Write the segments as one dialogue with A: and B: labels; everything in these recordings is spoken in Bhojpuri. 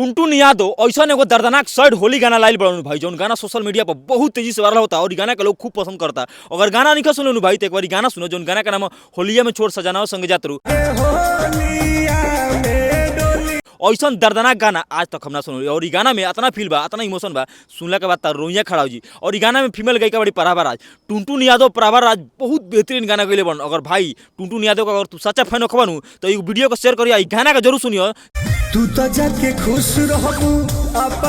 A: टुनटुन यादव ऐसा एगो दर्दनाक सैड होली गाना लाइल बड़न भाई, जौन गाना सोशल मीडिया पर बहुत तेजी से वायरल होता और गाना के लोग खूब पसंद करता। अगर गाना नहीं सुनो भाई तो एक बार गाना सुनो, जौन गाना का नाम होलिया में छोड़ सजाना संग जातरू। ऐसा दर्दनाक गाना आज तक हम ना सुनो और ई गाना में इतना फील बा, इतना इमोशन बा, सुनला के बाद रोइया खड़ा हो जी। और ई गाना में फीमेल गायिका बड़ी प्रभा राज, टुनटुन यादव प्रभा राज बहुत बेहतरीन गाना गईले बन। अगर भाई टुनटुन यादव का अगर तू सच्चा फैन होखबा नु तो ई वीडियो को शेयर करिया, ई गाना का जरूर सुनियो।
B: तू तो जाके खुश रहबू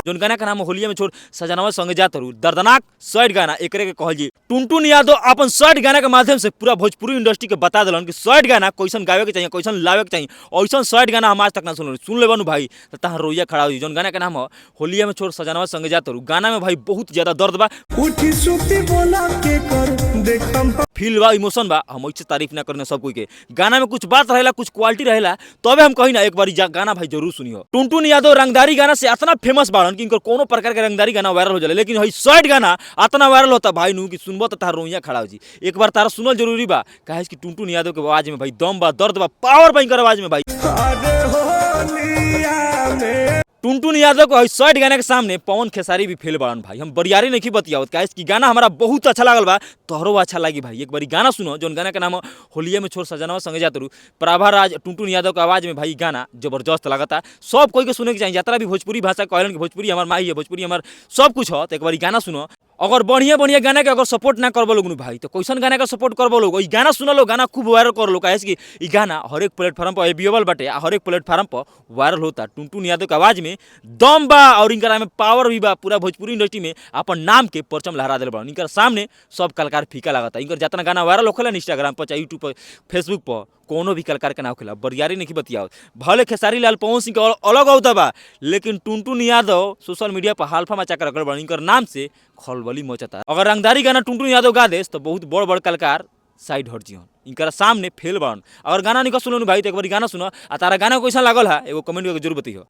A: जोन गाना का नाम होलिया में छोड़ सजनवा संगे जातरू, दर्दनाक सैड गाना एकरे के कहल जी। टुनटुन यादव अपन सैड गाना के माध्यम से पूरा भोजपुरी इंडस्ट्री के बता दिलन कि सैड गाना कैसन गावे के चाहिए, कैसन लावे के चाहिए। ऐसा सैड गाना हम आज तक ना सुन लेबनु भाई तो तहां रोइया खड़ा हो जी। जोन गाना का नाम होलिया में छोड़ सजनवा संगे जातरू, गाना में भाई बहुत ज्यादा दर्द बा,
B: उठी सुती बोला के कर देखम
A: फील बा, इमोशन बा। हम ऐसे तारीफ ना करने सब कोई के, गाना में कुछ बात रहेला, कुछ क्वालिटी रहेला, तबे हम कही ना एक बार गाना भाई जरूर सुनियो। टुनटुन यादव रंगदारी गाना से इतना फेमस बाड़न कि इनकर कोनो प्रकार के रंगदारी गाना वायरल हो जाए, लेकिन हई सैड गाना इतना वायरल होता भाई नु कि सुनबो तो तार रोइया खड़ा हो जी। एक बार तारा सुनल जरूरी बा, काहे कि टुनटुन यादव के आवाज में भाई दम बा, दर्द बा, पावर बा इनकर आवाज में भाई।
B: अरे होलिया में
A: टुनटुन यादव को सैड गाने के सामने पवन खेसारी भी फेल बड़न भाई। हम बरियारी नहीं बतियावत, काहे कि गाना हमारा बहुत अच्छा लागल बा, तोहरो अच्छा लगी भाई। एक बार गाना सुनो, जोन गाना का नाम होलिया में छोड़ सजनवा संगे जातरू, प्रभा राज टुनटुन यादव के आवाज में भाई गाना जबरदस्त लगता। सब कोई के सुने के चाहिए, यात्रा भी भोजपुरी भाषा कहलन कि भोजपुरी हमार माई है, भोजपुरी हमार सब कुछ हो। तो एक बार गाना सुनो। अगर बढ़िया बढ़िया गाना के अगर सपोर्ट ना करबो लोग भाई तो कैसन गाना का सपोर्ट करबो लोग। ई गाना सुनो लो, गाना खूब वायरल कर लो, काहे कि ई गाना हर एक प्लेटफॉर्म पर अवेलेबल बाटे, हर एक प्लेटफॉर्म पर वायरल होता। टुनटुन यादव के आवाज में दम बा और इनकर में पावर भी बा, पूरा भोजपुरी इंडस्ट्री में अपन नाम के परचम लहरा दिल बा। इनकर सामने सब कलाकार फीका लगता। इनकर जितना गाना वायरल होखेला इंस्टाग्राम पर, चाहे यूट्यूब पर, फेसबुक पर, कोनो भी कलाकार के ना होखेला। बरियारी नहीं बतियाओ, भले खेसारी लाल पवन सिंह के अलग होता बा, लेकिन टुनटुन यादव सोशल मीडिया पर हालफा मचा कर रखल बा, इनकर नाम से खलबली मचता। अगर रंगदारी गाना टुनटुन यादव गा देस तो बहुत बड़ बड़ कलाकार साइड हट जियन, इनकर सामने फेल बन। अगर गाना नहीं सुनो भाई तो एक बार गाना सुनो, आ तारा गाना कैसा लागल है एगो कमेंट करके जरूर बताइयो।